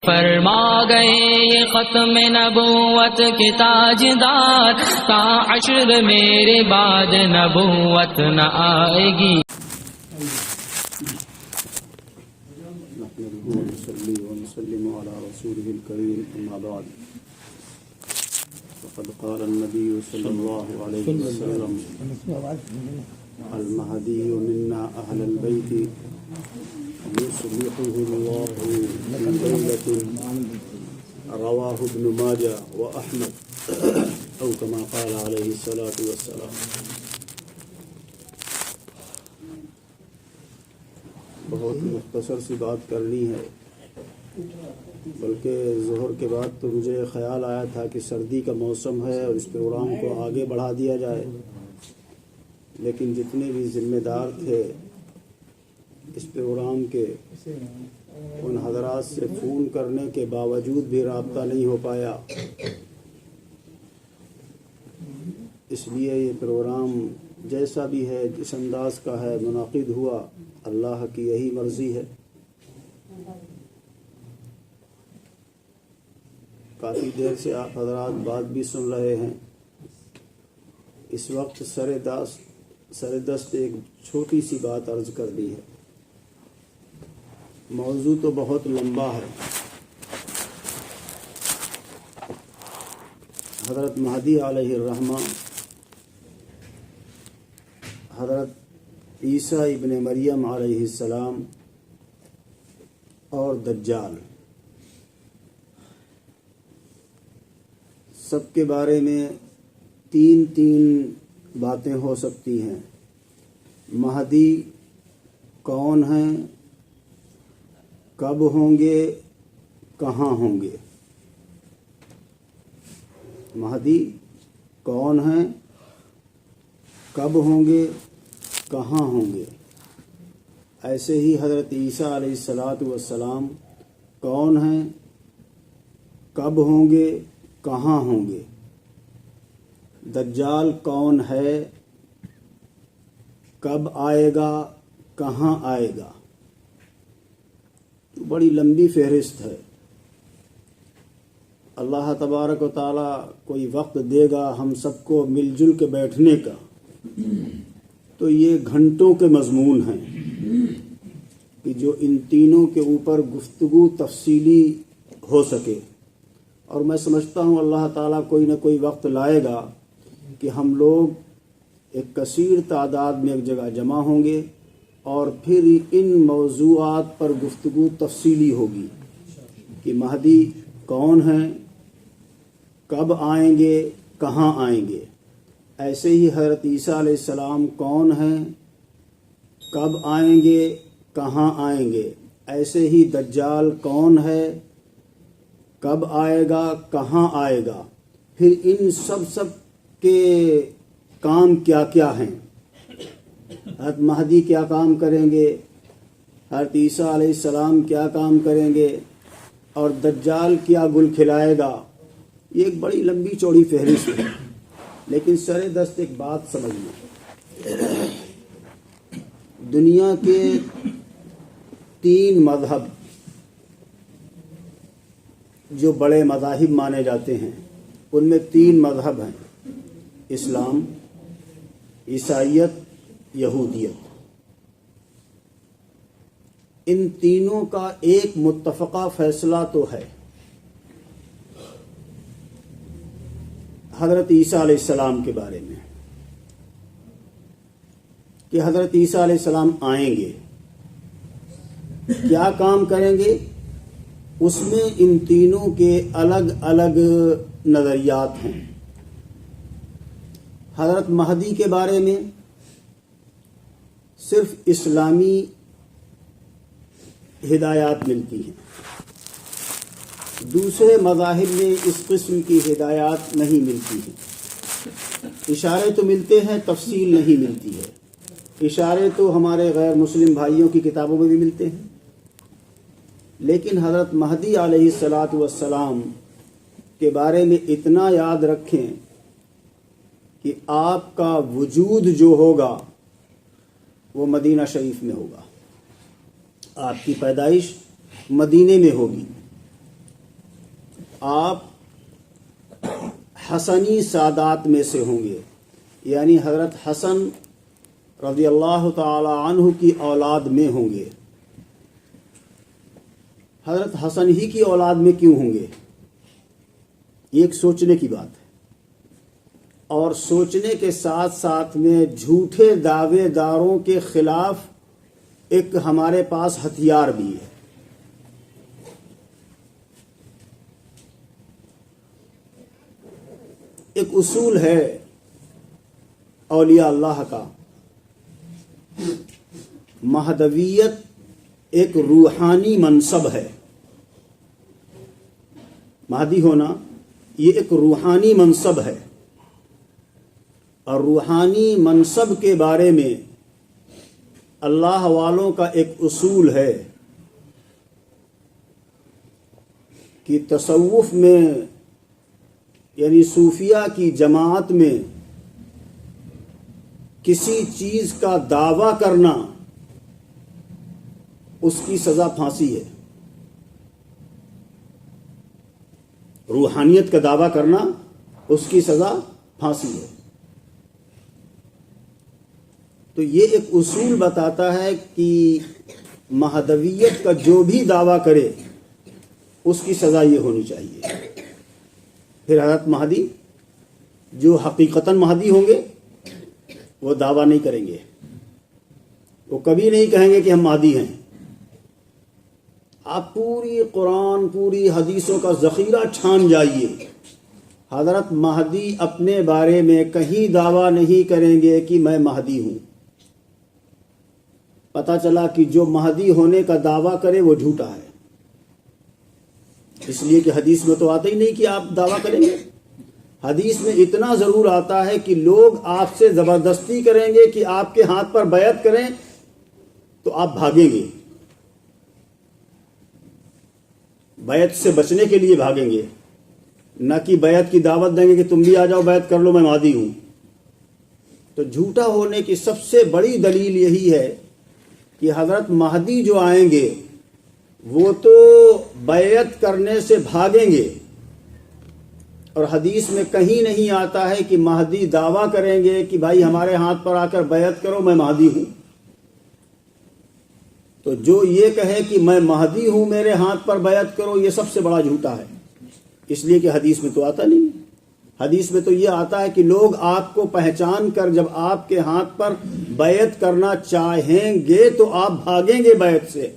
فرما گئے یہ ختم نبوت کے تاجدار، تا عشر میرے بعد نبوت نہ آئے گی۔ نحمده ونصلي ونسلم على رسوله الكريم، أما بعد، فقد قال النبي صلى الله عليه وسلم: المهدي منا أهل البيت يصلحه الله في ليلة، رواه ابن ماجه وأحمد، أو كما قال عليه الصلاة والسلام۔ بہت مختصر سی بات کرنی ہے، بلکہ ظہر کے بعد تو مجھے خیال آیا تھا کہ سردی کا موسم ہے اور اس پروگرام کو آگے بڑھا دیا جائے، لیکن جتنے بھی ذمہ دار تھے اس پروگرام کے، ان حضرات سے فون کرنے کے باوجود بھی رابطہ نہیں ہو پایا، اس لیے یہ پروگرام جیسا بھی ہے، جس انداز کا ہے، منعقد ہوا، اللہ کی یہی مرضی ہے۔ کافی دیر سے آپ حضرات بات بھی سن رہے ہیں۔ اس وقت سر دست ایک چھوٹی سی بات عرض کرنی ہے، موضوع تو بہت لمبا ہے۔ حضرت مہدی علیہ الرحمہ، حضرت عیسیٰ ابن مریم علیہ السلام اور دجال، سب کے بارے میں تین باتیں ہو سکتی ہیں۔ مہدی کون ہیں، کب ہوں گے، کہاں ہوں گے۔ مہدی کون ہیں، کب ہوں گے، کہاں ہوں گے۔ ایسے ہی حضرت عیسیٰ علیہ السلام کون ہیں، کب ہوں گے، کہاں ہوں گے۔ دجال کون ہے، کب آئے گا، کہاں آئے گا۔ بڑی لمبی فہرست ہے۔ اللہ تبارک و تعالی کوئی وقت دے گا ہم سب کو مل جل کے بیٹھنے کا، تو یہ گھنٹوں کے مضمون ہیں کہ جو ان تینوں کے اوپر گفتگو تفصیلی ہو سکے، اور میں سمجھتا ہوں اللہ تعالیٰ کوئی نہ کوئی وقت لائے گا کہ ہم لوگ ایک کثیر تعداد میں ایک جگہ جمع ہوں گے، اور پھر ان موضوعات پر گفتگو تفصیلی ہوگی کہ مہدی کون ہیں، کب آئیں گے، کہاں آئیں گے۔ ایسے ہی حضرت عیسیٰ علیہ السلام کون ہیں، کب آئیں گے، کہاں آئیں گے۔ ایسے ہی دجال کون ہے، کب آئے گا، کہاں آئے گا۔ پھر ان سب کے کام کیا کیا ہیں، حضرت مہدی کیا کام کریں گے، حضرت عیسیٰ علیہ السلام کیا کام کریں گے، اور دجال کیا گل کھلائے گا۔ یہ ایک بڑی لمبی چوڑی فہرست ہے، لیکن سر دست ایک بات سمجھنا، دنیا کے 3 مذہب جو بڑے مذاہب مانے جاتے ہیں، ان میں 3 مذہب ہیں: اسلام، عیسائیت، یہودیت۔ ان تینوں کا ایک متفقہ فیصلہ تو ہے، حضرت عیسیٰ علیہ السلام کے بارے میں، کہ حضرت عیسیٰ علیہ السلام آئیں گے، کیا کام کریں گے۔ اس میں ان تینوں کے الگ الگ نظریات ہیں۔ حضرت مہدی کے بارے میں صرف اسلامی ہدایات ملتی ہیں، دوسرے مذاہب میں اس قسم کی ہدایات نہیں ملتی ہیں۔ اشارے تو ملتے ہیں، تفصیل نہیں ملتی ہے۔ اشارے تو ہمارے غیر مسلم بھائیوں کی کتابوں میں بھی ملتے ہیں، لیکن حضرت مہدی علیہ السلام کے بارے میں اتنا یاد رکھیں کہ آپ کا وجود جو ہوگا وہ مدینہ شریف میں ہوگا، آپ کی پیدائش مدینے میں ہوگی، آپ حسنی سادات میں سے ہوں گے، یعنی حضرت حسن رضی اللہ تعالی عنہ کی اولاد میں ہوں گے۔ حضرت حسن ہی کی اولاد میں کیوں ہوں گے؟ یہ ایک سوچنے کی بات ہے، اور سوچنے کے ساتھ ساتھ میں جھوٹے دعوے داروں کے خلاف ایک ہمارے پاس ہتھیار بھی ہے۔ ایک اصول ہے اولیاء اللہ کا، مہدویت ایک روحانی منصب ہے۔ مہدی ہونا یہ ایک روحانی منصب ہے، اور روحانی منصب کے بارے میں اللہ والوں کا ایک اصول ہے کہ تصوف میں یعنی صوفیہ کی جماعت میں کسی چیز کا دعویٰ کرنا اس کی سزا پھانسی ہے۔ روحانیت کا دعویٰ کرنا اس کی سزا پھانسی ہے۔ تو یہ ایک اصول بتاتا ہے کہ مہدویت کا جو بھی دعویٰ کرے اس کی سزا یہ ہونی چاہیے۔ پھر حضرت مہدی جو حقیقتاً مہدی ہوں گے وہ دعویٰ نہیں کریں گے، وہ کبھی نہیں کہیں گے کہ ہم مہدی ہیں۔ آپ پوری قرآن پوری حدیثوں کا ذخیرہ چھان جائیے، حضرت مہدی اپنے بارے میں کہیں دعویٰ نہیں کریں گے کہ میں مہدی ہوں۔ پتہ چلا کہ جو مہدی ہونے کا دعویٰ کرے وہ جھوٹا ہے، اس لیے کہ حدیث میں تو آتا ہی نہیں کہ آپ دعویٰ کریں گے۔ حدیث میں اتنا ضرور آتا ہے کہ لوگ آپ سے زبردستی کریں گے کہ آپ کے ہاتھ پر بیعت کریں تو آپ بھاگیں گے، بیعت سے بچنے کے لیے بھاگیں گے، نہ کہ بیعت کی دعوت دیں گے کہ تم بھی آ جاؤ بیعت کر لو میں مہدی ہوں۔ تو جھوٹا ہونے کی سب سے بڑی دلیل یہی ہے کہ حضرت مہدی جو آئیں گے وہ تو بیعت کرنے سے بھاگیں گے، اور حدیث میں کہیں نہیں آتا ہے کہ مہدی دعویٰ کریں گے کہ بھائی ہمارے ہاتھ پر آ کر بیعت کرو میں مہدی ہوں۔ تو جو یہ کہے کہ میں مہدی ہوں میرے ہاتھ پر بیعت کرو، یہ سب سے بڑا جھوٹا ہے، اس لیے کہ حدیث میں تو آتا نہیں۔ حدیث میں تو یہ آتا ہے کہ لوگ آپ کو پہچان کر جب آپ کے ہاتھ پر بیعت کرنا چاہیں گے تو آپ بھاگیں گے بیعت سے۔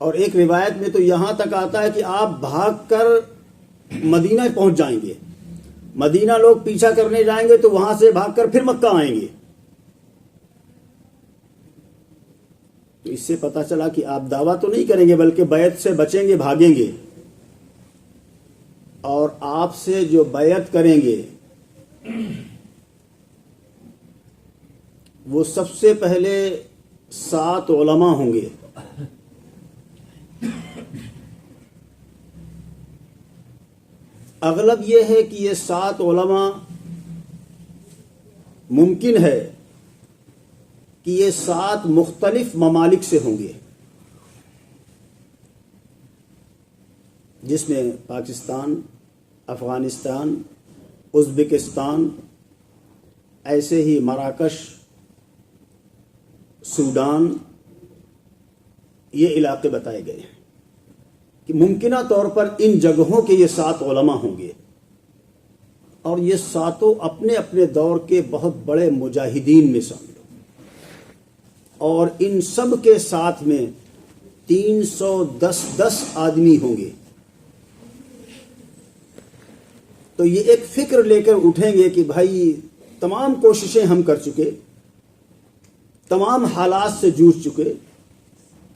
اور ایک روایت میں تو یہاں تک آتا ہے کہ آپ بھاگ کر مدینہ پہنچ جائیں گے، مدینہ لوگ پیچھا کرنے جائیں گے تو وہاں سے بھاگ کر پھر مکہ آئیں گے۔ تو اس سے پتہ چلا کہ آپ دعویٰ تو نہیں کریں گے بلکہ بیعت سے بچیں گے، بھاگیں گے، اور آپ سے جو بیعت کریں گے وہ سب سے پہلے 7 علماء ہوں گے۔ اغلب یہ ہے کہ یہ 7 علماء ممکن ہے کہ یہ 7 مختلف ممالک سے ہوں گے، جس میں پاکستان، افغانستان، ازبکستان، ایسے ہی مراکش، سوڈان، یہ علاقے بتائے گئے ہیں کہ ممکنہ طور پر ان جگہوں کے یہ 7 علماء ہوں گے، اور یہ 7 اپنے اپنے دور کے بہت بڑے مجاہدین میں شامل ہوں، اور ان سب کے ساتھ میں 310 آدمی ہوں گے۔ تو یہ ایک فکر لے کر اٹھیں گے کہ بھائی تمام کوششیں ہم کر چکے، تمام حالات سے جوجھ چکے،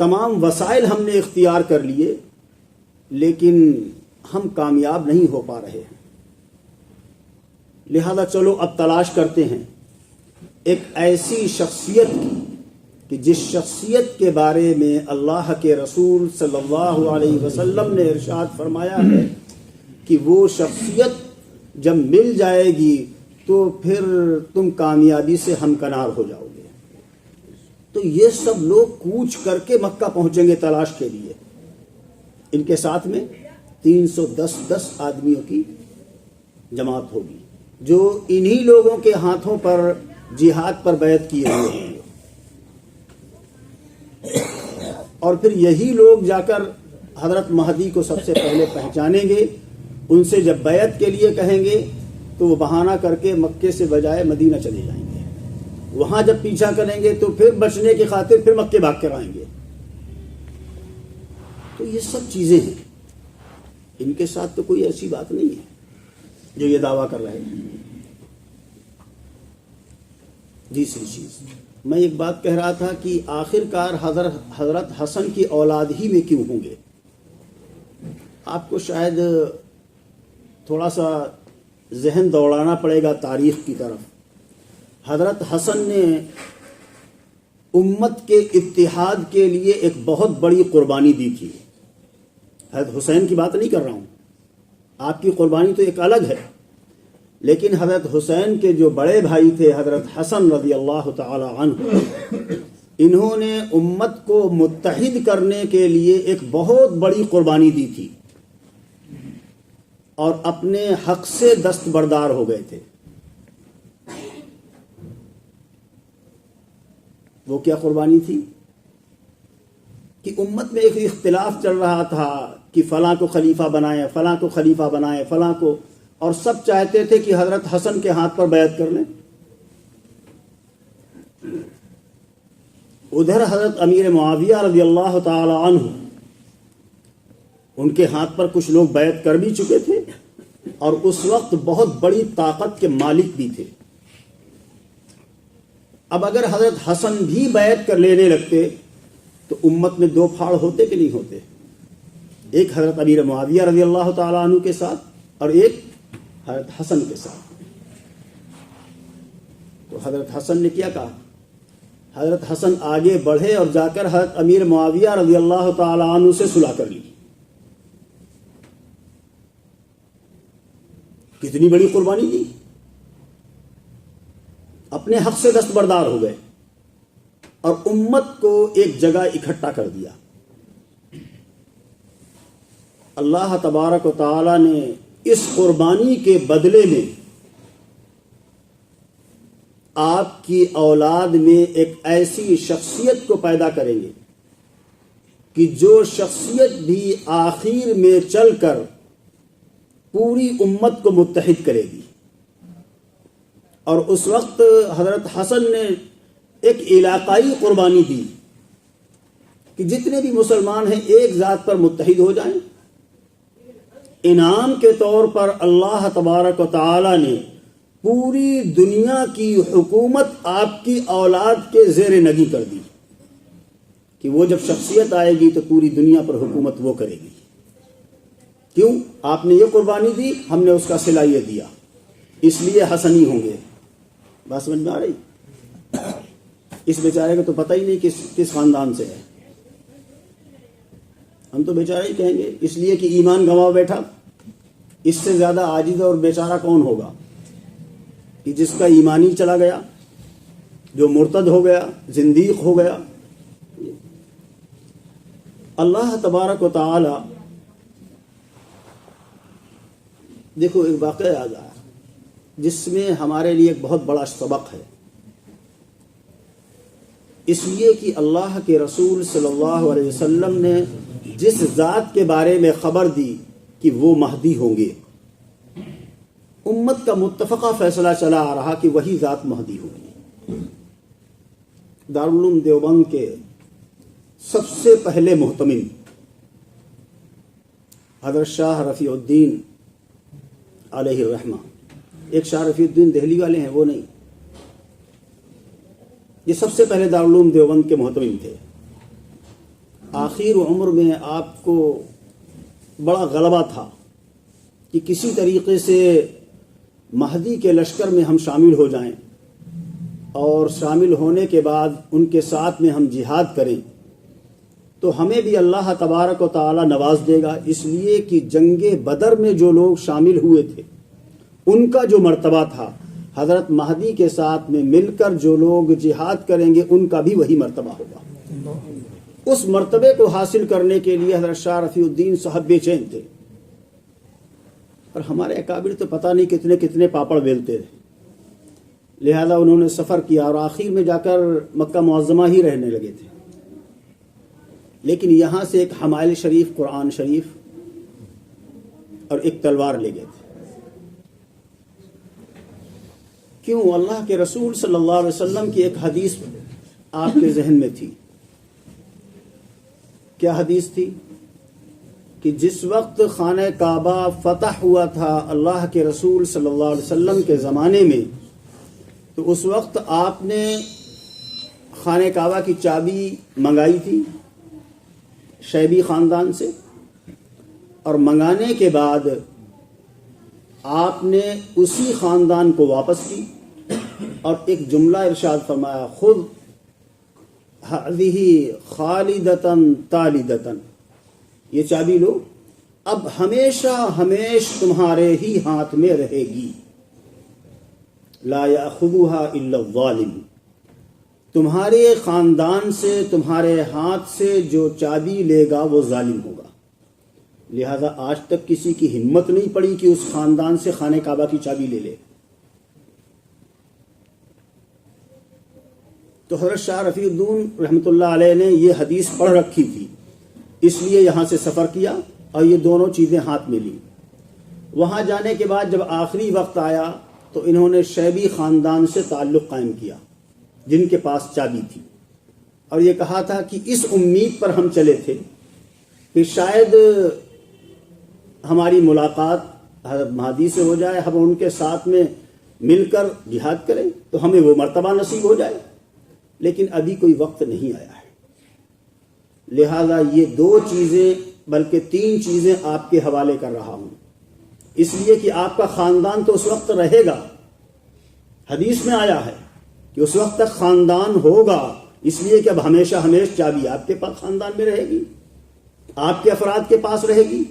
تمام وسائل ہم نے اختیار کر لیے، لیکن ہم کامیاب نہیں ہو پا رہے ہیں، لہذا چلو اب تلاش کرتے ہیں ایک ایسی شخصیت کی کہ جس شخصیت کے بارے میں اللہ کے رسول صلی اللہ علیہ وسلم نے ارشاد فرمایا ہے کہ وہ شخصیت جب مل جائے گی تو پھر تم کامیابی سے ہمکنار ہو جاؤ گے۔ تو یہ سب لوگ کوچ کر کے مکہ پہنچیں گے تلاش کے لیے، ان کے ساتھ میں 310 آدمیوں کی جماعت ہوگی جو انہی لوگوں کے ہاتھوں پر جہاد پر بیعت کیے ہوئے ہیں، اور پھر یہی لوگ جا کر حضرت مہدی کو سب سے پہلے پہچانیں گے. ان سے جب بیعت کے لیے کہیں گے تو وہ بہانہ کر کے مکے سے بجائے مدینہ چلے جائیں گے. وہاں جب پیچھا کریں گے تو پھر بچنے کی خاطر پھر مکے بھاگ کر آئیں گے. تو یہ سب چیزیں ہیں، ان کے ساتھ تو کوئی ایسی بات نہیں ہے جو یہ دعویٰ کر رہے ہیں. دوسری چیز میں ایک بات کہہ رہا تھا کہ آخر کار حضرت حسن کی اولاد ہی میں کیوں ہوں گے؟ آپ کو شاید تھوڑا سا ذہن دوڑانا پڑے گا تاریخ کی طرف. حضرت حسن نے امت کے اتحاد کے لیے ایک بہت بڑی قربانی دی تھی. حضرت حسین کی بات نہیں کر رہا ہوں، آپ کی قربانی تو ایک الگ ہے، لیکن حضرت حسین کے جو بڑے بھائی تھے حضرت حسن رضی اللہ تعالی عنہ، انہوں نے امت کو متحد کرنے کے لیے ایک بہت بڑی قربانی دی تھی اور اپنے حق سے دستبردار ہو گئے تھے. وہ کیا قربانی تھی کہ امت میں ایک اختلاف چل رہا تھا کہ فلاں کو خلیفہ بنائیں، فلاں کو خلیفہ بنائیں، فلاں کو، اور سب چاہتے تھے کہ حضرت حسن کے ہاتھ پر بیعت کر لیں. ادھر حضرت امیر معاویہ رضی اللہ تعالی عنہ، ان کے ہاتھ پر کچھ لوگ بیعت کر بھی چکے تھے اور اس وقت بہت بڑی طاقت کے مالک بھی تھے. اب اگر حضرت حسن بھی بیعت کر لینے لگتے تو امت میں دو پھاڑ ہوتے کہ نہیں ہوتے؟ ایک حضرت امیر معاویہ رضی اللہ تعالی عنہ کے ساتھ اور ایک حضرت حسن کے ساتھ. تو حضرت حسن نے کیا کہا؟ حضرت حسن آگے بڑھے اور جا کر حضرت امیر معاویہ رضی اللہ تعالی عنہ سے صلح کر لی. کتنی بڑی قربانی دی، اپنے حق سے دستبردار ہو گئے اور امت کو ایک جگہ اکٹھا کر دیا. اللہ تبارک و تعالی نے اس قربانی کے بدلے میں آپ کی اولاد میں ایک ایسی شخصیت کو پیدا کریں گے کہ جو شخصیت بھی آخر میں چل کر پوری امت کو متحد کرے گی. اور اس وقت حضرت حسن نے ایک علاقائی قربانی دی کہ جتنے بھی مسلمان ہیں ایک ذات پر متحد ہو جائیں. انعام کے طور پر اللہ تبارک و تعالی نے پوری دنیا کی حکومت آپ کی اولاد کے زیر نگی کر دی کہ وہ جب شخصیت آئے گی تو پوری دنیا پر حکومت وہ کرے گی. کیوں؟ آپ نے یہ قربانی دی، ہم نے اس کا صلہ یہ دیا، اس لیے حسنی ہوں گے. بات سمجھ میں آ رہی؟ اس بیچارے کو تو پتہ ہی نہیں کس خاندان سے ہے. ہم تو بیچارہ ہی کہیں گے، اس لیے کہ ایمان گنوا بیٹھا. اس سے زیادہ عاجز اور بیچارہ کون ہوگا کہ جس کا ایمان ہی چلا گیا، جو مرتد ہو گیا، زندیق ہو گیا. اللہ تبارک و تعالی، دیکھو ایک واقعہ یاد آیا جس میں ہمارے لیے ایک بہت بڑا سبق ہے. اس لیے کہ اللہ کے رسول صلی اللہ علیہ وسلم نے جس ذات کے بارے میں خبر دی کہ وہ مہدی ہوں گے، امت کا متفقہ فیصلہ چلا آ رہا کہ وہی ذات مہدی ہوگی. دارالعلوم دیوبند کے سب سے پہلے محتمم حضرت شاہ رفیع الدین علیہ الرحمہ، ایک شاہ رفیع الدین دہلی والے ہیں وہ نہیں، یہ سب سے پہلے دارالعلوم دیوبند کے محتمم تھے. آخر عمر میں آپ کو بڑا غلبہ تھا کہ کسی طریقے سے مہدی کے لشکر میں ہم شامل ہو جائیں اور شامل ہونے کے بعد ان کے ساتھ میں ہم جہاد کریں تو ہمیں بھی اللہ تبارک و تعالی نواز دے گا. اس لیے کہ جنگ بدر میں جو لوگ شامل ہوئے تھے ان کا جو مرتبہ تھا، حضرت مہدی کے ساتھ میں مل کر جو لوگ جہاد کریں گے ان کا بھی وہی مرتبہ ہوگا. اس مرتبے کو حاصل کرنے کے لیے حضرت شاہ رفیع الدین صاحب بے چین تھے، اور ہمارے اکابر تو پتہ نہیں کتنے کتنے پاپڑ بیلتے تھے، لہذا انہوں نے سفر کیا اور آخر میں جا کر مکہ معظمہ ہی رہنے لگے تھے، لیکن یہاں سے ایک حمائل شریف، قرآن شریف اور ایک تلوار لے گئے تھے۔ کیوں؟ اللہ کے رسول صلی اللہ علیہ وسلم کی ایک حدیث آپ کے ذہن میں تھی۔ کیا حدیث تھی؟ کہ جس وقت خانہ کعبہ فتح ہوا تھا اللہ کے رسول صلی اللہ علیہ وسلم کے زمانے میں، تو اس وقت آپ نے خانہ کعبہ کی چابی منگائی تھی شیبی خاندان سے، اور منگانے کے بعد آپ نے اسی خاندان کو واپس کی اور ایک جملہ ارشاد فرمایا، خود هذه خالدتن تالدتن، یہ چابی لو، اب ہمیشہ ہمیش تمہارے ہی ہاتھ میں رہے گی، لا یاخذها الا الظالم، تمہارے خاندان سے، تمہارے ہاتھ سے جو چابی لے گا وہ ظالم ہوگا۔ لہذا آج تک کسی کی ہمت نہیں پڑی کہ اس خاندان سے خانہ کعبہ کی چابی لے لے۔ تو حضرت شاہ رفیع الدین رحمۃ اللہ علیہ نے یہ حدیث پڑھ رکھی تھی، اس لیے یہاں سے سفر کیا اور یہ دونوں چیزیں ہاتھ میں لی۔ وہاں جانے کے بعد جب آخری وقت آیا تو انہوں نے شیبی خاندان سے تعلق قائم کیا جن کے پاس چابی تھی، اور یہ کہا تھا کہ اس امید پر ہم چلے تھے کہ شاید ہماری ملاقات حضرت مہدی سے ہو جائے، ہم ان کے ساتھ میں مل کر جہاد کریں تو ہمیں وہ مرتبہ نصیب ہو جائے، لیکن ابھی کوئی وقت نہیں آیا ہے۔ لہذا یہ دو چیزیں بلکہ تین چیزیں آپ کے حوالے کر رہا ہوں، اس لیے کہ آپ کا خاندان تو اس وقت رہے گا، حدیث میں آیا ہے کہ اس وقت تک خاندان ہوگا، اس لیے کہ اب ہمیشہ ہمیش چابی آپ کے پاس خاندان میں رہے گی، آپ کے افراد کے پاس رہے گی،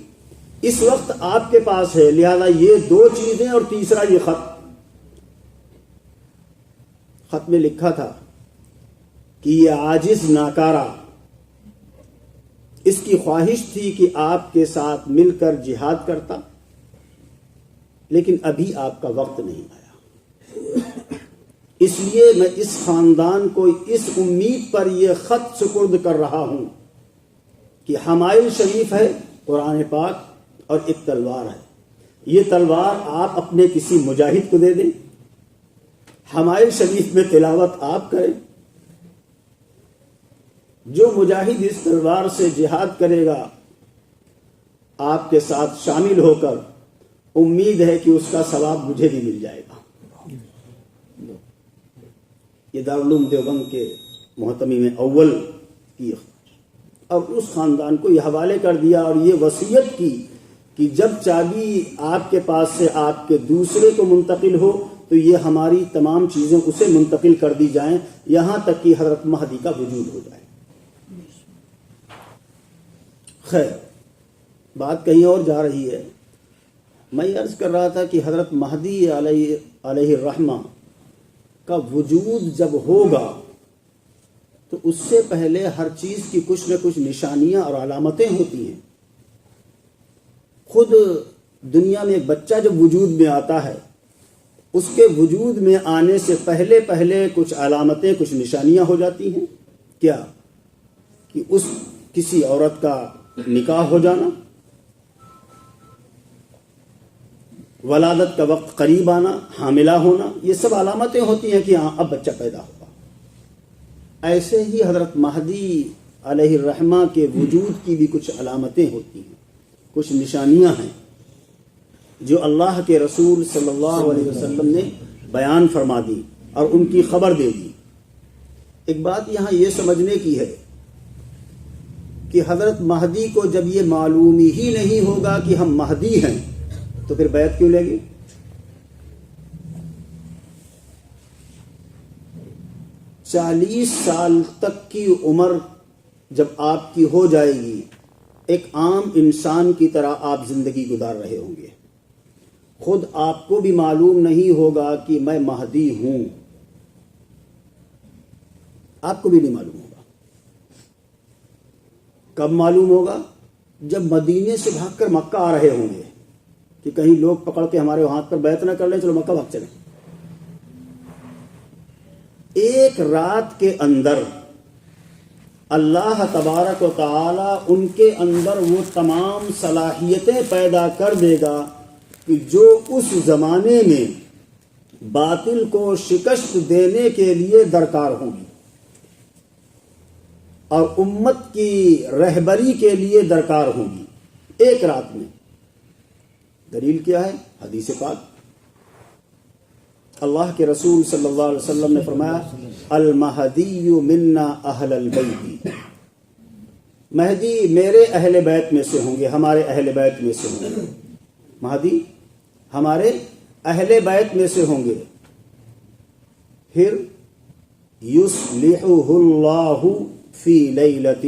اس وقت آپ کے پاس ہے، لہذا یہ دو چیزیں اور تیسرا یہ خط میں لکھا تھا کہ یہ عاجز ناکارہ، اس کی خواہش تھی کہ آپ کے ساتھ مل کر جہاد کرتا، لیکن ابھی آپ کا وقت نہیں آیا، اس لیے میں اس خاندان کو اس امید پر یہ خط سپرد کر رہا ہوں کہ حمائل شریف ہے، قرآن پاک اور ایک تلوار ہے، یہ تلوار آپ اپنے کسی مجاہد کو دے دیں، حمائل شریف میں تلاوت آپ کریں، جو مجاہد اس تلوار سے جہاد کرے گا آپ کے ساتھ شامل ہو کر امید ہے کہ اس کا ثواب مجھے بھی مل جائے گا۔ یہ دارالعلوم دیوبند کے محتمم اول کی، اور اس خاندان کو یہ حوالے کر دیا اور یہ وصیت کی کہ جب چابی آپ کے پاس سے آپ کے دوسرے کو منتقل ہو تو یہ ہماری تمام چیزیں اسے منتقل کر دی جائیں، یہاں تک کہ حضرت مہدی کا وجود ہو جائے۔ خیر، بات کہیں اور جا رہی ہے۔ میں یہ عرض کر رہا تھا کہ حضرت مہدی علیہ الرحمہ کا وجود جب ہوگا تو اس سے پہلے ہر چیز کی کچھ نہ کچھ نشانیاں اور علامتیں ہوتی ہیں۔ خود دنیا میں ایک بچہ جب وجود میں آتا ہے، اس کے وجود میں آنے سے پہلے پہلے کچھ علامتیں، کچھ نشانیاں ہو جاتی ہیں۔ کیا؟ کہ اس کسی عورت کا نکاح ہو جانا، ولادت کا وقت قریب آنا، حاملہ ہونا، یہ سب علامتیں ہوتی ہیں کہ ہاں اب بچہ پیدا ہوگا۔ ایسے ہی حضرت مہدی علیہ الرحمہ کے وجود کی بھی کچھ علامتیں ہوتی ہیں، کچھ نشانیاں ہیں جو اللہ کے رسول صلی اللہ علیہ وسلم نے بیان فرما دی اور ان کی خبر دے دی۔ ایک بات یہاں یہ سمجھنے کی ہے کہ حضرت مہدی کو جب یہ معلوم ہی نہیں ہوگا کہ ہم مہدی ہیں تو پھر بیعت کیوں لے گی؟ 40 سال تک کی عمر جب آپ کی ہو جائے گی، ایک عام انسان کی طرح آپ زندگی گزار رہے ہوں گے، خود آپ کو بھی معلوم نہیں ہوگا کہ میں مہدی ہوں، آپ کو بھی نہیں معلوم ہوگا۔ کب معلوم ہوگا؟ جب مدینے سے بھاگ کر مکہ آ رہے ہوں گے کہ کہیں لوگ پکڑ کے ہمارے ہاتھ پر بیعت نہ کر لیں، چلو مکہ بھاگ چلیں۔ ایک رات کے اندر اللہ تبارک و تعالی ان کے اندر وہ تمام صلاحیتیں پیدا کر دے گا کہ جو اس زمانے میں باطل کو شکست دینے کے لیے درکار ہوں گی اور امت کی رہبری کے لیے درکار ہوں گی، ایک رات میں۔ دلیل کیا ہے؟ حدیث پاک۔ اللہ کے رسول صلی اللہ علیہ وسلم نے فرمایا المہدی منا اہل البیت، مہدی میرے اہل بیت میں سے ہوں گے، ہمارے اہل بیت میں سے ہوں گے، مہدی ہمارے اہل بیت میں سے ہوں گے۔ پھر یصلحہ اللہ فی لیلۃ،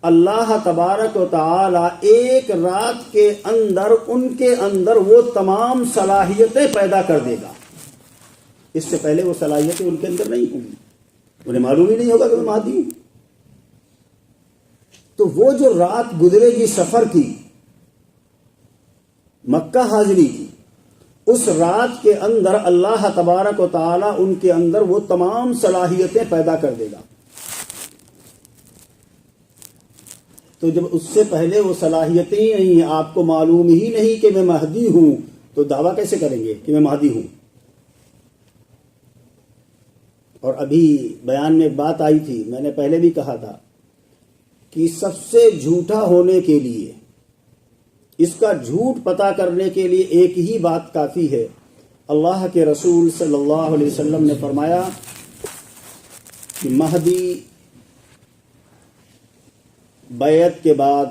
اللہ تبارک و تعالی ایک رات کے اندر ان کے اندر وہ تمام صلاحیتیں پیدا کر دے گا۔ اس سے پہلے وہ صلاحیتیں ان کے اندر نہیں ہوں گی، انہیں معلوم ہی نہیں ہوگا کہ میں مہدی ہوں۔ تو وہ جو رات گزرے گی سفر کی، مکہ حاضری کی، اس رات کے اندر اللہ تبارک و تعالی ان کے اندر وہ تمام صلاحیتیں پیدا کر دے گا۔ تو جب اس سے پہلے وہ صلاحیتیں ہی نہیں ہیں، آپ کو معلوم ہی نہیں کہ میں مہدی ہوں، تو دعویٰ کیسے کریں گے کہ میں مہدی ہوں؟ اور ابھی بیان میں ایک بات آئی تھی، میں نے پہلے بھی کہا تھا کہ سب سے جھوٹا ہونے کے لیے، اس کا جھوٹ پتا کرنے کے لیے ایک ہی بات کافی ہے۔ اللہ کے رسول صلی اللہ علیہ وسلم نے فرمایا کہ مہدی بیعت کے بعد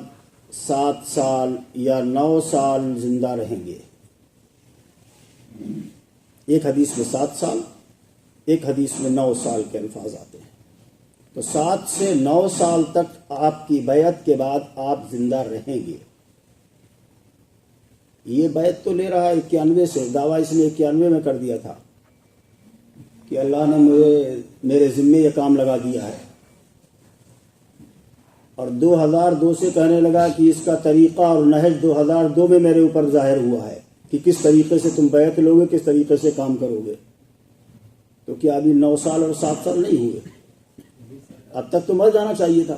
7 سال یا 9 سال زندہ رہیں گے۔ ایک حدیث میں 7 سال، ایک حدیث میں 9 سال کے الفاظ آتے ہیں۔ تو 7 سے 9 سال تک آپ کی بیعت کے بعد آپ زندہ رہیں گے۔ یہ بیعت تو لے رہا ہے 91 سے، دعویٰ اس نے 91 میں کر دیا تھا کہ اللہ نے میرے ذمے یہ کام لگا دیا ہے، اور 2002 سے کہنے لگا کہ اس کا طریقہ اور نہج 2002 میں میرے اوپر ظاہر ہوا ہے کہ کس طریقے سے تم بیعت لوگے، کس طریقے سے کام کرو گے۔ تو کیا ابھی 9 سال اور 7 سال نہیں ہوئے؟ اب تک تو مر جانا چاہیے تھا۔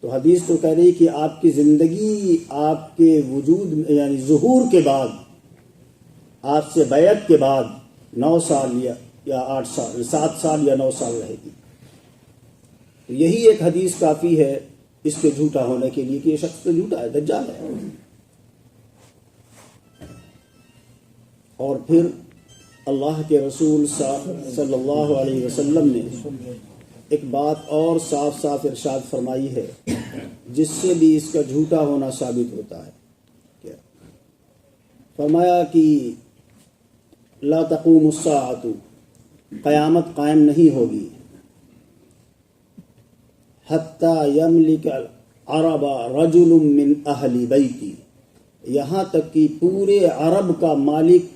تو حدیث تو کہہ رہی کہ آپ کی زندگی آپ کے وجود یعنی ظہور کے بعد، آپ سے بیعت کے بعد 9 سال یا 8 سال، 7 سال یا 9 سال رہے گی۔ تو یہی ایک حدیث کافی ہے اس کے جھوٹا ہونے کے لیے کہ یہ شخص تو جھوٹا ہے، دجال ہے۔ اور پھر اللہ کے رسول صلی اللہ علیہ وسلم نے ایک بات اور صاف صاف ارشاد فرمائی ہے جس سے بھی اس کا جھوٹا ہونا ثابت ہوتا ہے۔ کیا فرمایا کہ لا تقوم الساعۃ، قیامت قائم نہیں ہوگی، حتی یملک العرب رجل من اہل بیتی، یہاں تک کہ پورے عرب کا مالک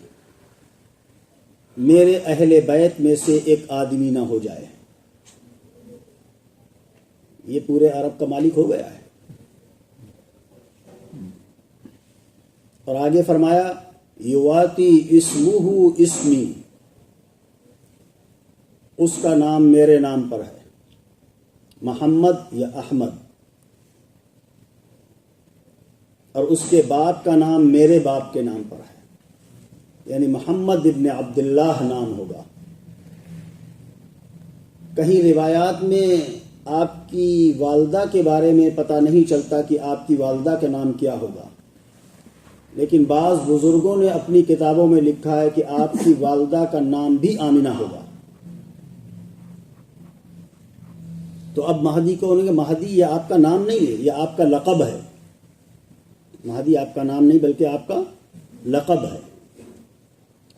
میرے اہل بیت میں سے ایک آدمی نہ ہو جائے۔ یہ پورے عرب کا مالک ہو گیا ہے۔ اور آگے فرمایا یواتی اسمہ اسمی، اس کا نام میرے نام پر ہے، محمد یا احمد، اور اس کے باپ کا نام میرے باپ کے نام پر ہے، یعنی محمد ابن عبداللہ نام ہوگا۔ کہیں روایات میں آپ کی والدہ کے بارے میں پتہ نہیں چلتا کہ آپ کی والدہ کا نام کیا ہوگا، لیکن بعض بزرگوں نے اپنی کتابوں میں لکھا ہے کہ آپ کی والدہ کا نام بھی آمنہ ہوگا۔ تو اب مہدی کو انہوں نے مہدی یہ آپ کا نام نہیں ہے، یہ آپ کا لقب ہے۔ مہدی آپ کا نام نہیں بلکہ آپ کا لقب ہے۔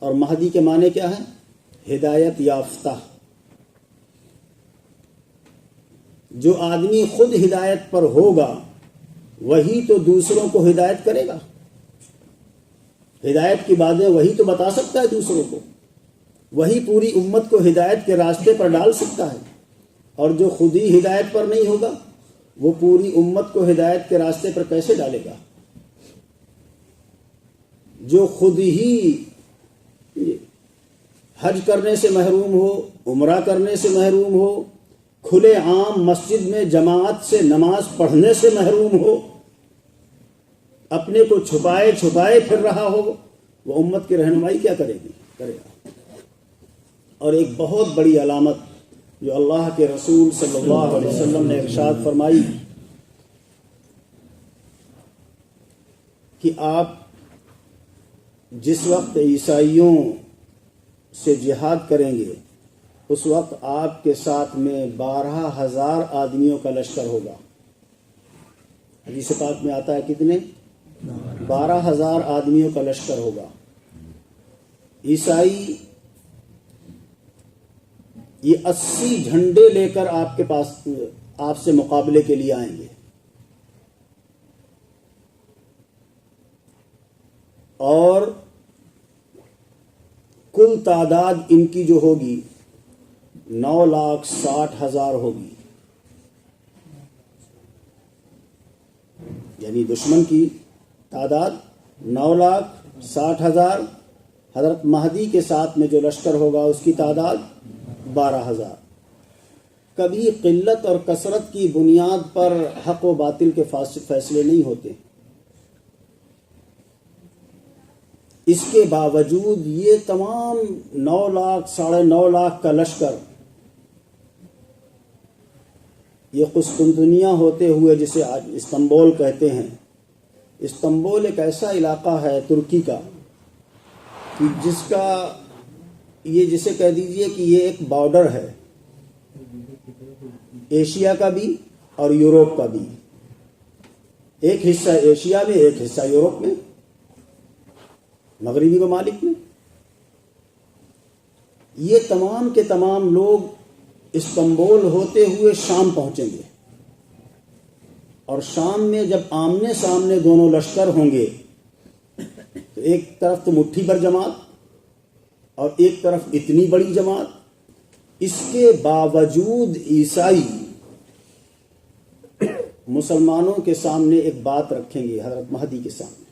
اور مہدی کے معنی کیا ہے؟ ہدایت یافتہ۔ جو آدمی خود ہدایت پر ہوگا وہی تو دوسروں کو ہدایت کرے گا۔ ہدایت کی باتیں وہی تو بتا سکتا ہے دوسروں کو، وہی پوری امت کو ہدایت کے راستے پر ڈال سکتا ہے۔ اور جو خود ہی ہدایت پر نہیں ہوگا وہ پوری امت کو ہدایت کے راستے پر کیسے ڈالے گا؟ جو خود ہی حج کرنے سے محروم ہو، عمرہ کرنے سے محروم ہو، کھلے عام مسجد میں جماعت سے نماز پڑھنے سے محروم ہو، اپنے کو چھپائے چھپائے پھر رہا ہو، وہ امت کی رہنمائی کیا کرے گا؟ اور ایک بہت بڑی علامت جو اللہ کے رسول صلی اللہ علیہ وسلم نے ارشاد فرمائی کہ آپ جس وقت عیسائیوں سے جہاد کریں گے اس وقت آپ کے ساتھ میں 12,000 آدمیوں کا لشکر ہوگا۔ حدیث پاک میں آتا ہے کتنے؟ 12,000 آدمیوں کا لشکر ہوگا۔ عیسائی یہ 80 جھنڈے لے کر آپ کے پاس، آپ سے مقابلے کے لیے آئیں گے، اور کل تعداد ان کی جو ہوگی 9,60,000 ہوگی، یعنی دشمن کی تعداد 9,60,000، حضرت مہدی کے ساتھ میں جو لشکر ہوگا اس کی تعداد 12,000۔ کبھی قلت اور کثرت کی بنیاد پر حق و باطل کے فیصلے نہیں ہوتے، اس کے باوجود یہ تمام 9 لاکھ 9.5 لاکھ کا لشکر یہ قسطنطنیہ ہوتے ہوئے، جسے آج استنبول کہتے ہیں، استنبول ایک ایسا علاقہ ہے ترکی کا کہ جس کا یہ جسے کہہ دیجئے کہ یہ ایک بارڈر ہے ایشیا کا بھی اور یورپ کا بھی، ایک حصہ ایشیا میں ایک حصہ یورپ میں، مغربی ممالک میں۔ یہ تمام کے تمام لوگ استنبول ہوتے ہوئے شام پہنچیں گے، اور شام میں جب آمنے سامنے دونوں لشکر ہوں گے تو ایک طرف تو مٹھی بھر جماعت اور ایک طرف اتنی بڑی جماعت، اس کے باوجود عیسائی مسلمانوں کے سامنے ایک بات رکھیں گے، حضرت مہدی کے سامنے،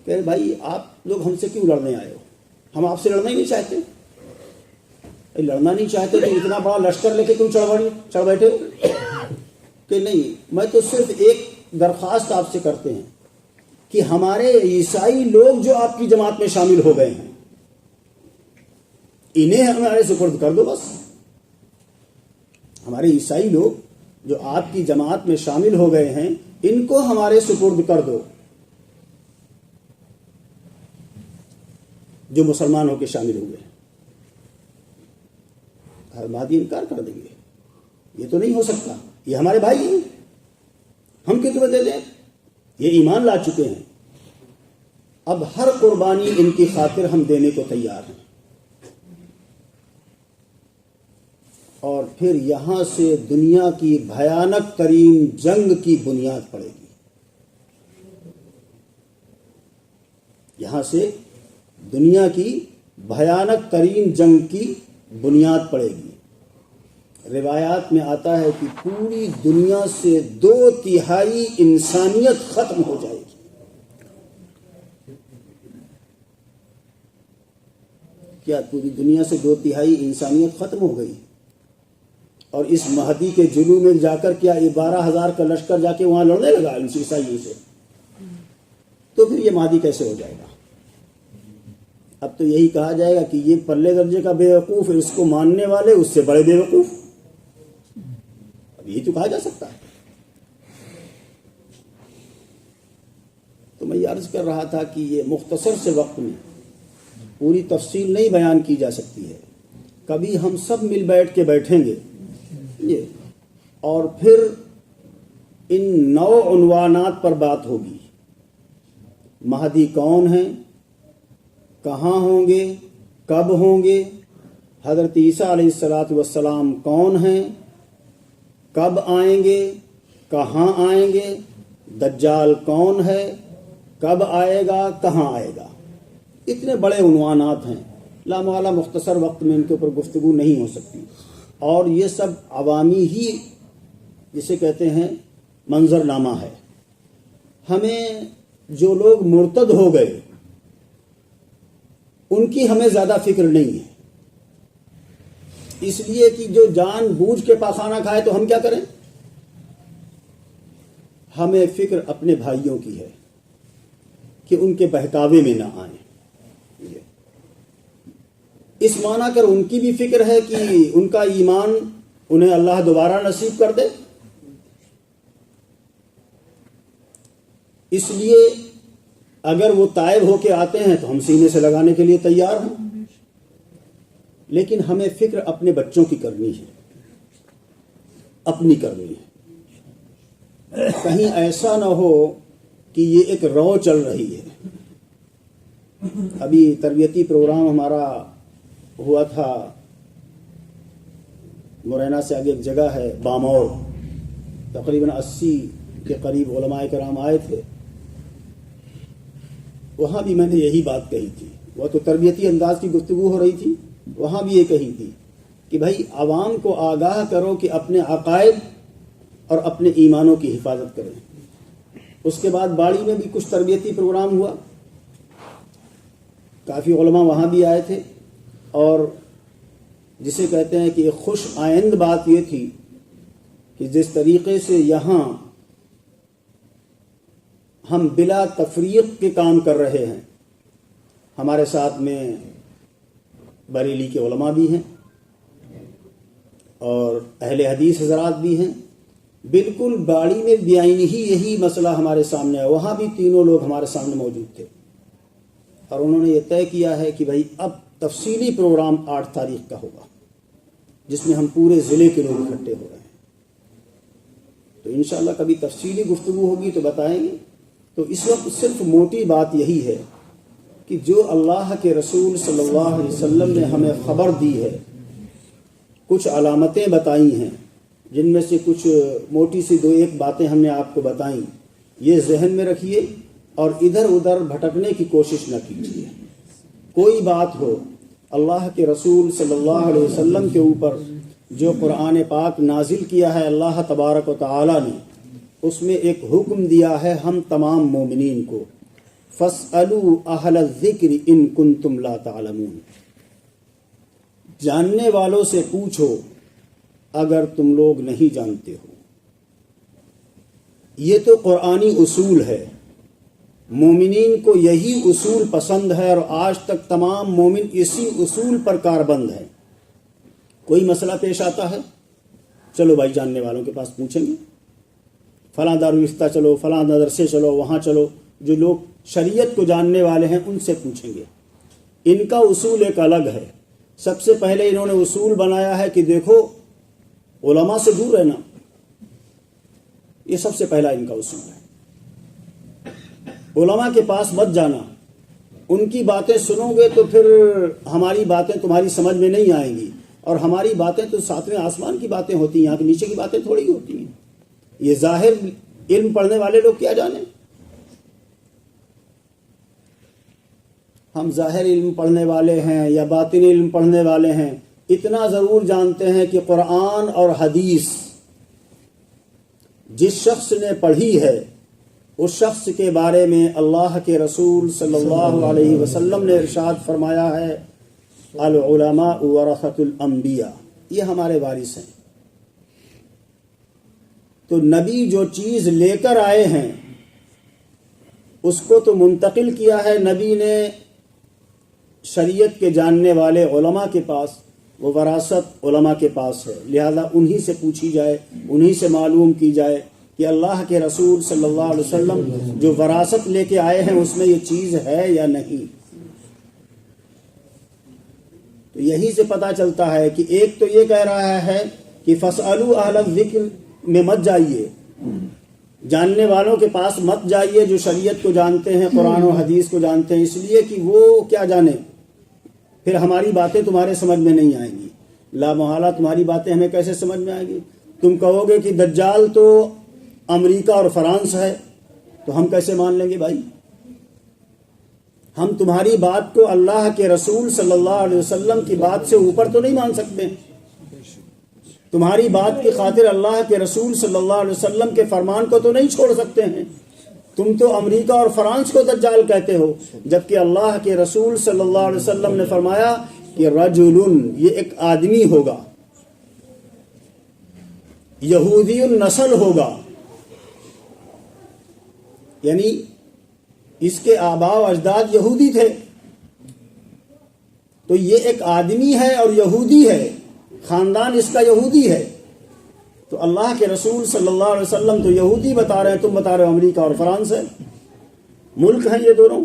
کہ بھائی آپ لوگ ہم سے کیوں لڑنے آئے ہو؟ ہم آپ سے لڑنا ہی نہیں چاہتے، لڑنا نہیں چاہتے تو اتنا بڑا لشکر لے کے کیوں چڑھ بیٹھے ہو؟ کہ نہیں، میں تو صرف ایک درخواست آپ سے کرتے ہیں کہ ہمارے عیسائی لوگ جو آپ کی جماعت میں شامل ہو گئے ہیں انہیں ہمارے سپرد کر دو، بس ہمارے عیسائی لوگ جو آپ کی جماعت میں شامل ہو گئے ہیں ان کو ہمارے سپرد کر دو، جو مسلمان ہو کے شامل ہوئے ہیں۔ مہدی انکار کر دیں گے، یہ تو نہیں ہو سکتا، یہ ہمارے بھائی ہیں، ہم کیوں تمہیں دے دیں؟ یہ ایمان لا چکے ہیں، اب ہر قربانی ان کی خاطر ہم دینے کو تیار ہیں۔ اور پھر یہاں سے دنیا کی بھیانک ترین جنگ کی بنیاد پڑے گی، یہاں سے دنیا کی بھیانک ترین جنگ کی بنیاد پڑے گی۔ روایات میں آتا ہے کہ پوری دنیا سے 2/3 انسانیت ختم ہو جائے گی۔ کیا پوری دنیا سے 2/3 انسانیت ختم ہو گئی؟ اور اس مہدی کے جلو میں جا کر کیا یہ 12,000 کا لشکر جا کے وہاں لڑنے لگا ان عیسائیوں سے؟ تو پھر یہ مہدی کیسے ہو جائے گا؟ اب تو یہی کہا جائے گا کہ یہ پرلے درجے کا بیوقوف ہے، اس کو ماننے والے اس سے بڑے بیوقوف، اب یہی تو کہا جا سکتا ہے۔ تو میں یہ عرض کر رہا تھا کہ یہ مختصر سے وقت میں پوری تفصیل نہیں بیان کی جا سکتی ہے، کبھی ہم سب مل بیٹھ کے بیٹھیں گے اور پھر ان 9 عنوانات پر بات ہوگی۔ مہدی کون ہیں، کہاں ہوں گے، کب ہوں گے، حضرت عیسیٰ علیہ السلام کون ہیں، کب آئیں گے، کہاں آئیں گے، دجال کون ہے، کب آئے گا، کہاں آئے گا۔ اتنے بڑے عنوانات ہیں، لامحالہ مختصر وقت میں ان کے اوپر گفتگو نہیں ہو سکتی، اور یہ سب عوامی ہی جسے کہتے ہیں منظر نامہ ہے. ہمیں جو لوگ مرتد ہو گئے ان کی ہمیں زیادہ فکر نہیں ہے، اس لیے کہ جو جان بوجھ کے پاخانہ کھائے تو ہم کیا کریں؟ ہمیں فکر اپنے بھائیوں کی ہے کہ ان کے بہکاوے میں نہ آئیں. اس معنی کر ان کی بھی فکر ہے کہ ان کا ایمان انہیں اللہ دوبارہ نصیب کر دے. اس لیے اگر وہ تائب ہو کے آتے ہیں تو ہم سینے سے لگانے کے لیے تیار ہیں، لیکن ہمیں فکر اپنے بچوں کی کرنی ہے، اپنی کرنی ہے. کہیں ایسا نہ ہو کہ یہ ایک رو چل رہی ہے. ابھی تربیتی پروگرام ہمارا ہوا تھا، مرینا سے آگے ایک جگہ ہے بامور، تقریباً 80 کے قریب علماء کرام آئے تھے. وہاں بھی میں نے یہی بات کہی تھی. وہ تو تربیتی انداز کی گفتگو ہو رہی تھی، وہاں بھی یہ کہی تھی کہ بھائی عوام کو آگاہ کرو کہ اپنے عقائد اور اپنے ایمانوں کی حفاظت کریں. اس کے بعد باڑی میں بھی کچھ تربیتی پروگرام ہوا، کافی علماء وہاں بھی آئے تھے، اور جسے کہتے ہیں کہ ایک خوش آئند بات یہ تھی کہ جس طریقے سے یہاں ہم بلا تفریق کے کام کر رہے ہیں، ہمارے ساتھ میں بریلی کے علماء بھی ہیں اور اہل حدیث حضرات بھی ہیں. بالکل باڑی میں بیائی ہی یہی مسئلہ ہمارے سامنے ہے. وہاں بھی تینوں لوگ ہمارے سامنے موجود تھے اور انہوں نے یہ طے کیا ہے کہ بھائی اب تفصیلی پروگرام 8 تاریخ کا ہوگا جس میں ہم پورے ضلع کے لوگ اکٹھے ہو رہے ہیں. تو انشاءاللہ کبھی تفصیلی گفتگو ہوگی تو بتائیں گے. تو اس وقت صرف موٹی بات یہی ہے کہ جو اللہ کے رسول صلی اللہ علیہ وسلم نے ہمیں خبر دی ہے، کچھ علامتیں بتائی ہیں، جن میں سے کچھ موٹی سی 2-1 باتیں ہم نے آپ کو بتائیں، یہ ذہن میں رکھیے اور ادھر ادھر بھٹکنے کی کوشش نہ کیجیے. کوئی بات ہو، اللہ کے رسول صلی اللہ علیہ وسلم کے اوپر جو قرآن پاک نازل کیا ہے اللہ تبارک و تعالی نے، اس میں ایک حکم دیا ہے ہم تمام مومنین کو، فَاسْأَلُوا أَهْلَ الذِّكْرِ إِن كُنتُمْ لَا تَعْلَمُونَ. جاننے والوں سے پوچھو اگر تم لوگ نہیں جانتے ہو. یہ تو قرآنی اصول ہے، مومنین کو یہی اصول پسند ہے اور آج تک تمام مومن اسی اصول پر کاربند ہے. کوئی مسئلہ پیش آتا ہے، چلو بھائی جاننے والوں کے پاس پوچھیں گے، فلاں دارالفتہ چلو، فلاں مدرسے چلو، وہاں چلو، جو لوگ شریعت کو جاننے والے ہیں ان سے پوچھیں گے. ان کا اصول ایک الگ ہے. سب سے پہلے انہوں نے اصول بنایا ہے کہ دیکھو علماء سے دور رہنا، یہ سب سے پہلا ان کا اصول ہے. علماء کے پاس مت جانا، ان کی باتیں سنو گے تو پھر ہماری باتیں تمہاری سمجھ میں نہیں آئیں گی، اور ہماری باتیں تو 7ویں آسمان کی باتیں ہوتی ہیں، یہاں کے نیچے کی باتیں تھوڑی ہوتی ہیں. یہ ظاہر علم پڑھنے والے لوگ کیا جانیں. ہم ظاہر علم پڑھنے والے ہیں یا باطن علم پڑھنے والے ہیں، اتنا ضرور جانتے ہیں کہ قرآن اور حدیث جس شخص نے پڑھی ہے اس شخص کے بارے میں اللہ کے رسول صلی اللہ علیہ وسلم نے ارشاد فرمایا ہے، العلماء ورثۃ الانبیاء، یہ ہمارے وارث ہیں. تو نبی جو چیز لے کر آئے ہیں اس کو تو منتقل کیا ہے نبی نے شریعت کے جاننے والے علماء کے پاس، وہ وراثت علماء کے پاس ہے. لہذا انہی سے پوچھی جائے، انہی سے معلوم کی جائے کہ اللہ کے رسول صلی اللہ علیہ وسلم جو وراثت لے کے آئے ہیں اس میں یہ چیز ہے یا نہیں. تو یہی سے پتہ چلتا ہے کہ ایک تو یہ کہہ رہا ہے کہ فَاسْأَلُوا أَهْلَ الذِّكْرِ میں مت جائیے، جاننے والوں کے پاس مت جائیے جو شریعت کو جانتے ہیں، قرآن و حدیث کو جانتے ہیں، اس لیے کہ وہ کیا جانے، پھر ہماری باتیں تمہارے سمجھ میں نہیں آئیں گی. لا محالہ تمہاری باتیں ہمیں کیسے سمجھ میں آئیں گی؟ تم کہو گے کہ دجال تو امریکہ اور فرانس ہے، تو ہم کیسے مان لیں گے بھائی؟ ہم تمہاری بات کو اللہ کے رسول صلی اللہ علیہ وسلم کی بات سے اوپر تو نہیں مان سکتے. تمہاری بات کی خاطر اللہ کے رسول صلی اللہ علیہ وسلم کے فرمان کو تو نہیں چھوڑ سکتے ہیں. تم تو امریکہ اور فرانس کو دجال کہتے ہو، جبکہ اللہ کے رسول صلی اللہ علیہ وسلم نے فرمایا کہ رجل، یہ ایک آدمی ہوگا، یہودی النسل ہوگا، یعنی اس کے آباء و اجداد یہودی تھے، تو یہ ایک آدمی ہے اور یہودی ہے، خاندان اس کا یہودی ہے. تو اللہ کے رسول صلی اللہ علیہ وسلم تو یہودی بتا رہے ہیں، تم بتا رہے ہو امریکہ اور فرانس ہے، ملک ہیں یہ دونوں،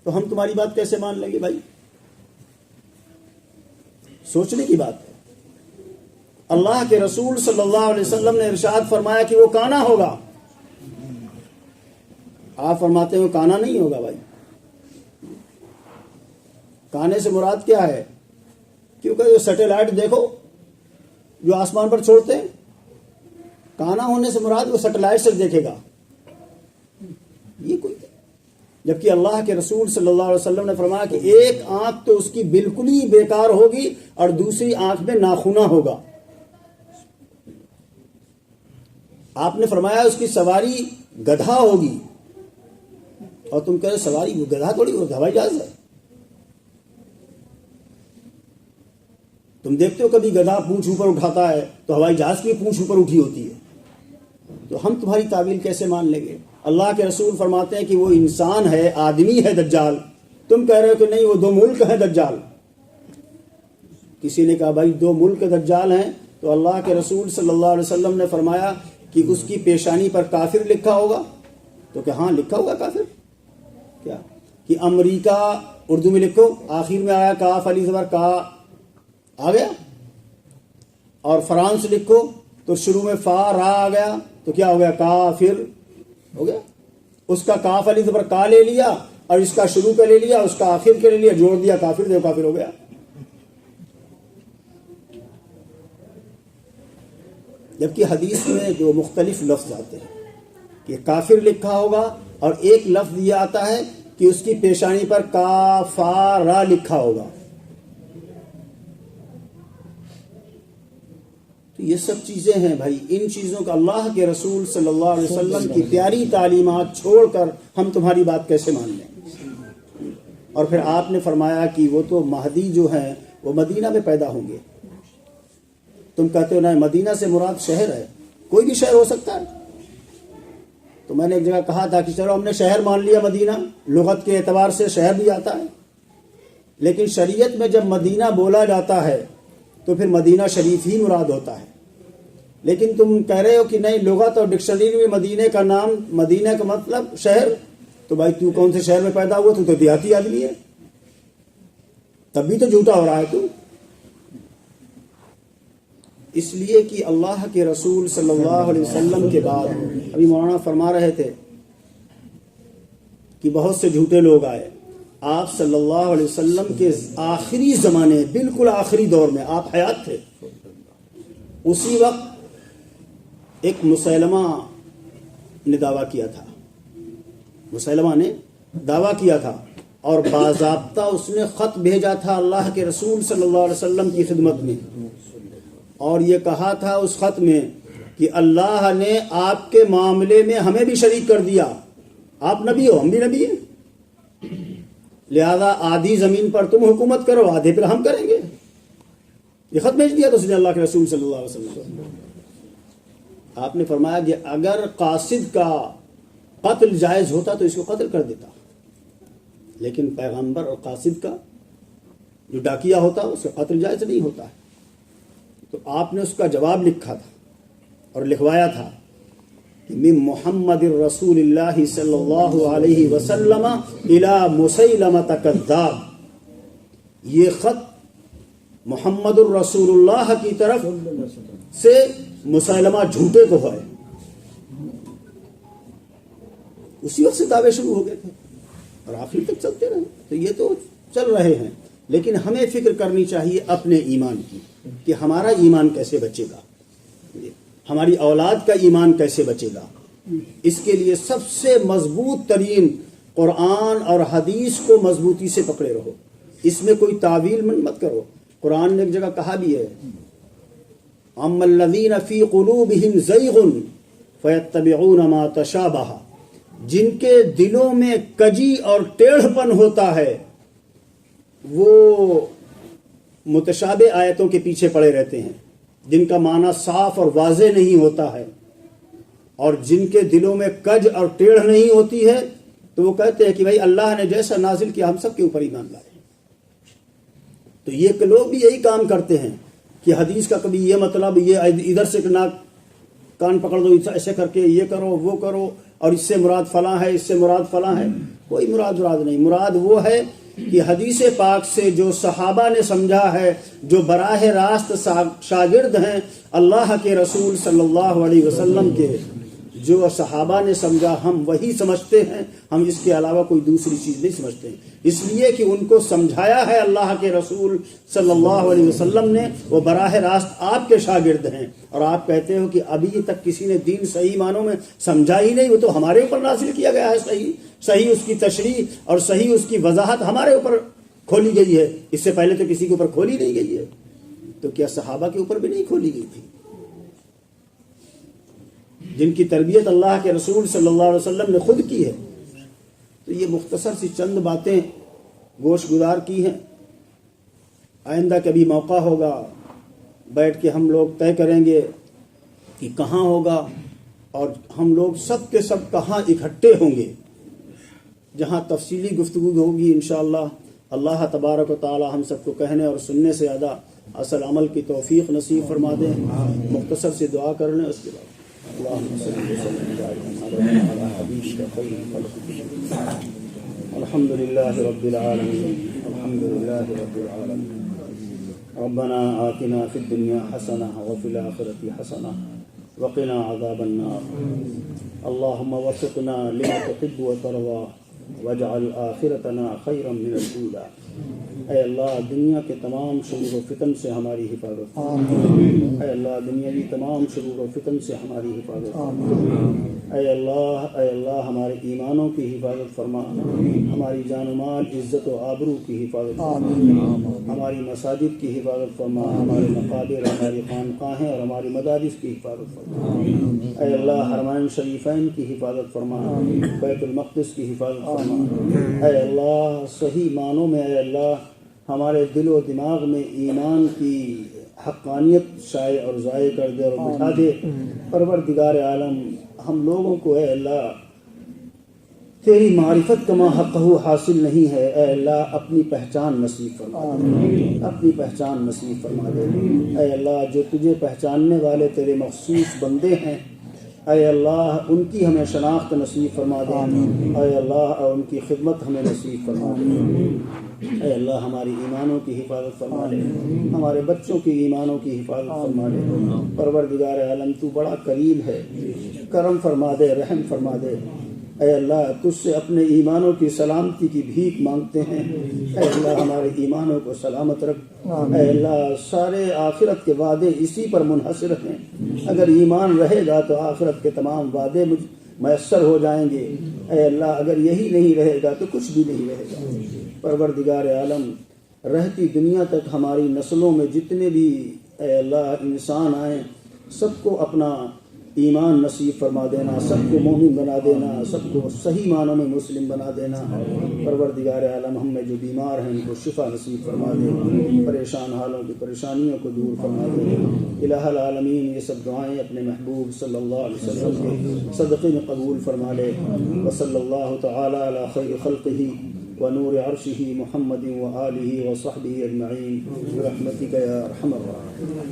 تو ہم تمہاری بات کیسے مان لیں گے بھائی؟ سوچنے کی بات ہے. اللہ کے رسول صلی اللہ علیہ وسلم نے ارشاد فرمایا کہ وہ کانا ہوگا، آپ فرماتے ہیں وہ کانا نہیں ہوگا. بھائی کانے سے مراد کیا ہے؟ کیونکہ جو سیٹلائٹ دیکھو جو آسمان پر چھوڑتے ہیں، کانا ہونے سے مراد وہ سیٹلائٹ سے دیکھے گا، یہ کوئی. جبکہ اللہ کے رسول صلی اللہ علیہ وسلم نے فرمایا کہ ایک آنکھ تو اس کی بالکل ہی بیکار ہوگی اور دوسری آنکھ میں ناخنا ہوگا. آپ نے فرمایا اس کی سواری گدھا ہوگی، اور تم کہہ رہے سواری وہ گدھا تھوڑی، وہ ہوائی جہاز ہے. تم دیکھتے ہو کبھی گدھا پونچھ اوپر اٹھاتا ہے تو ہوائی جہاز کی پونچھ اوپر اٹھی ہوتی ہے. تو ہم تمہاری تعویل کیسے مان لیں گے؟ اللہ کے رسول فرماتے ہیں کہ وہ انسان ہے، آدمی ہے دجال. تم کہہ رہے ہو کہ نہیں وہ 2 ملک ہیں دجال. کسی نے کہا بھائی 2 ملک دجال ہیں، تو اللہ کے رسول صلی اللہ علیہ وسلم نے فرمایا کہ اس کی پیشانی پر کافر لکھا ہوگا. تو کہ ہاں لکھا ہوگا کافر. کیا کہ امریکہ اردو میں لکھو، آخر میں آیا کاف علی زبر کا آ گیا، اور فرانس لکھو تو شروع میں فا را آ گیا، تو کیا ہو گیا؟ کافر ہو گیا. اس کا کاف علی زبر کا لے لیا اور اس کا شروع کا لے لیا، اس کا آخر کے لے لیا، جوڑ دیا کافر، دیو کافر ہو گیا. جبکہ حدیث میں جو مختلف لفظ آتے ہیں کہ کافر لکھا ہوگا، اور ایک لفظ یہ آتا ہے کہ اس کی پیشانی پر کافارا لکھا ہوگا. تو یہ سب چیزیں ہیں بھائی، ان چیزوں کا اللہ کے رسول صلی اللہ علیہ وسلم کی پیاری تعلیمات چھوڑ کر ہم تمہاری بات کیسے مان لیں؟ اور پھر آپ نے فرمایا کہ وہ تو مہدی جو ہیں وہ مدینہ میں پیدا ہوں گے. تم کہتے ہو نہیں، مدینہ سے مراد شہر ہے، کوئی بھی شہر ہو سکتا ہے. تو میں نے ایک جگہ کہا تھا کہ چلو ہم نے شہر مان لیا مدینہ، لغت کے اعتبار سے شہر بھی آتا ہے، لیکن شریعت میں جب مدینہ بولا جاتا ہے تو پھر مدینہ شریف ہی مراد ہوتا ہے. لیکن تم کہہ رہے ہو کہ نہیں، لغت اور ڈکشنری میں مدینہ کا نام، مدینہ کا مطلب شہر. تو بھائی تو کون سے شہر میں پیدا ہوا؟ تو دیہاتی آدمی ہے، تب بھی تو جھوٹا ہو رہا ہے تو. اس لیے کہ اللہ کے رسول صلی اللہ علیہ وسلم کے بعد ابھی مولانا فرما رہے تھے کہ بہت سے جھوٹے لوگ آئے. آپ صلی اللہ علیہ وسلم کے آخری زمانے، بالکل آخری دور میں آپ حیات تھے، اسی وقت ایک مسیلمہ نے دعویٰ کیا تھا، مسیلمہ نے دعویٰ کیا تھا، اور باضابطہ اس نے خط بھیجا تھا اللہ کے رسول صلی اللہ علیہ وسلم کی خدمت میں، اور یہ کہا تھا اس خط میں کہ اللہ نے آپ کے معاملے میں ہمیں بھی شریک کر دیا، آپ نبی ہو، ہم بھی نبی ہیں، لہذا آدھی زمین پر تم حکومت کرو، آدھے پر ہم کریں گے. یہ خط بھیج دیا تو اس نے اللہ کے رسول صلی اللہ علیہ وسلم. آپ نے فرمایا کہ اگر قاصد کا قتل جائز ہوتا تو اس کو قتل کر دیتا، لیکن پیغمبر اور قاصد کا جو ڈاکیا ہوتا اس کا قتل جائز نہیں ہوتا ہے. تو آپ نے اس کا جواب لکھا تھا اور لکھوایا تھا کہ من محمد رسول اللہ صلی اللہ علیہ وسلم الی مسیلمۃ کذاب. یہ خط محمد الرسول اللہ کی طرف سے مسیلمہ جھوٹے کو ہے. اسی وقت سے دعوے شروع ہو گئے تھے اور آخر تک چلتے رہے. تو یہ تو چل رہے ہیں، لیکن ہمیں فکر کرنی چاہیے اپنے ایمان کی کہ ہمارا ایمان کیسے بچے گا، ہماری اولاد کا ایمان کیسے بچے گا. اس کے لیے سب سے مضبوط ترین قرآن اور حدیث کو مضبوطی سے پکڑے رہو، اس میں کوئی تعویل مت کرو. قرآن نے ایک جگہ کہا بھی ہے اما الذین فی قلوبہم زیغ فیتبعون ما تشابہ، جن کے دلوں میں کجی اور ٹیڑھ پن ہوتا ہے وہ متشابہ آیتوں کے پیچھے پڑے رہتے ہیں، جن کا معنی صاف اور واضح نہیں ہوتا ہے، اور جن کے دلوں میں کج اور ٹیڑھ نہیں ہوتی ہے تو وہ کہتے ہیں کہ بھائی اللہ نے جیسا نازل کیا ہم سب کے اوپر ایمان لائے۔ تو یہ لوگ بھی یہی کام کرتے ہیں کہ حدیث کا کبھی یہ مطلب، یہ ادھر سے ناک کان پکڑ دو ایسے کر کے یہ کرو وہ کرو، اور اس سے مراد فلاں ہے، اس سے مراد فلاں ہے۔ کوئی مراد نہیں، مراد وہ ہے کہ حدیث پاک سے جو صحابہ نے سمجھا ہے، جو براہ راست شاگرد ہیں اللہ کے رسول صلی اللہ علیہ وسلم کے، جو صحابہ نے سمجھا ہم وہی سمجھتے ہیں، ہم اس کے علاوہ کوئی دوسری چیز نہیں سمجھتے ہیں، اس لیے کہ ان کو سمجھایا ہے اللہ کے رسول صلی اللہ علیہ وسلم نے، وہ براہ راست آپ کے شاگرد ہیں، اور آپ کہتے ہو کہ ابھی تک کسی نے دین صحیح معنوں میں سمجھا ہی نہیں، وہ تو ہمارے اوپر نازل کیا گیا ہے، صحیح اس کی تشریح اور صحیح اس کی وضاحت ہمارے اوپر کھولی گئی ہے، اس سے پہلے تو کسی کے اوپر کھولی نہیں گئی ہے، تو کیا صحابہ کے اوپر بھی نہیں کھولی گئی تھی؟ جن کی تربیت اللہ کے رسول صلی اللہ علیہ وسلم نے خود کی ہے۔ تو یہ مختصر سی چند باتیں گوش گزار کی ہیں، آئندہ کبھی موقع ہوگا بیٹھ کے ہم لوگ طے کریں گے کہ کہاں ہوگا، اور ہم لوگ سب کے سب کہاں اکٹھے ہوں گے، جہاں تفصیلی گفتگو ہوگی انشاءاللہ۔ اللہ تبارک و تعالی ہم سب کو کہنے اور سننے سے زیادہ اصل عمل کی توفیق نصیب فرما دیں۔ مختصر سی دعا کر لیں، اس کے بعد اللهم صل وسلم على حبيبك خير الخلق الحمد لله رب العالمين الحمد لله رب العالمين ربنا آتنا في الدنيا حسنة وفي الآخرة حسنة وقنا عذاب النار اللهم وفقنا لما تحب وترضى واجعل آخرتنا خيرا من الأولى۔ اے اللہ دنیا کے تمام شرور و فتن سے ہماری حفاظت فرما، اے اللہ دنیاوی تمام شرور و فتن سے ہماری حفاظت فرما، اے اللہ ہمارے ایمانوں کی حفاظت فرما، ہماری جان و مال عزت و آبرو کی حفاظت فرما، ہماری مساجد کی حفاظت فرما، ہمارے مقابر، ہماری خانقاہیں اور ہماری مدارس کی حفاظت فرما، اے اللہ حرمین شریفین کی حفاظت فرما، بیت المقدس کی حفاظت فرما، اے اللہ صحیح معنوں میں اے اللہ ہمارے دل و دماغ میں ایمان کی حقانیت شائع اور ضائع کر دے اور بٹھا دے۔ پروردگار عالم ہم لوگوں کو اے اللہ تیری معرفت کما حقہ حاصل نہیں ہے، اے اللہ اپنی پہچان نصیب فرما دے، اپنی پہچان نصیب فرما دے۔ اے اللہ جو تجھے پہچاننے والے تیرے مخصوص بندے ہیں، اے اللہ ان کی ہمیں شناخت نصیب فرما دے، اے اللہ اور ان کی خدمت ہمیں نصیب فرما دے۔ اے اللہ ہماری ایمانوں کی حفاظت فرما لے، ہمارے بچوں کی ایمانوں کی حفاظت فرما لے۔ پروردگار عالم تو بڑا کریم ہے، کرم فرما دے، رحم فرما دے۔ اے اللہ تجھ سے اپنے ایمانوں کی سلامتی کی بھیک مانگتے ہیں، اے اللہ ہمارے ایمانوں کو سلامت رکھ۔ اے اللہ سارے آخرت کے وعدے اسی پر منحصر ہیں، اگر ایمان رہے گا تو آخرت کے تمام وعدے میسر ہو جائیں گے، اے اللہ اگر یہی نہیں رہے گا تو کچھ بھی نہیں رہے گا۔ پروردگار عالم رہتی دنیا تک ہماری نسلوں میں جتنے بھی اے اللہ انسان آئیں سب کو اپنا ایمان نصیب فرما دینا، سب کو مومن بنا دینا، سب کو صحیح معنوں میں مسلم بنا دینا۔ پروردگار عالم ہم میں جو بیمار ہیں ان کو شفا نصیب فرما دے، پریشان حالوں کی پریشانیوں کو دور فرما دے۔ الہ العالمین یہ سب دعائیں اپنے محبوب صلی اللہ علیہ وسلم کے صدقے میں قبول فرما لے۔ وصلی اللہ تعالی علی خیر خلقہ ونور عرشہ محمد وآلہ وصحبہ اجمعین برحمتک یا ارحم الراحمین۔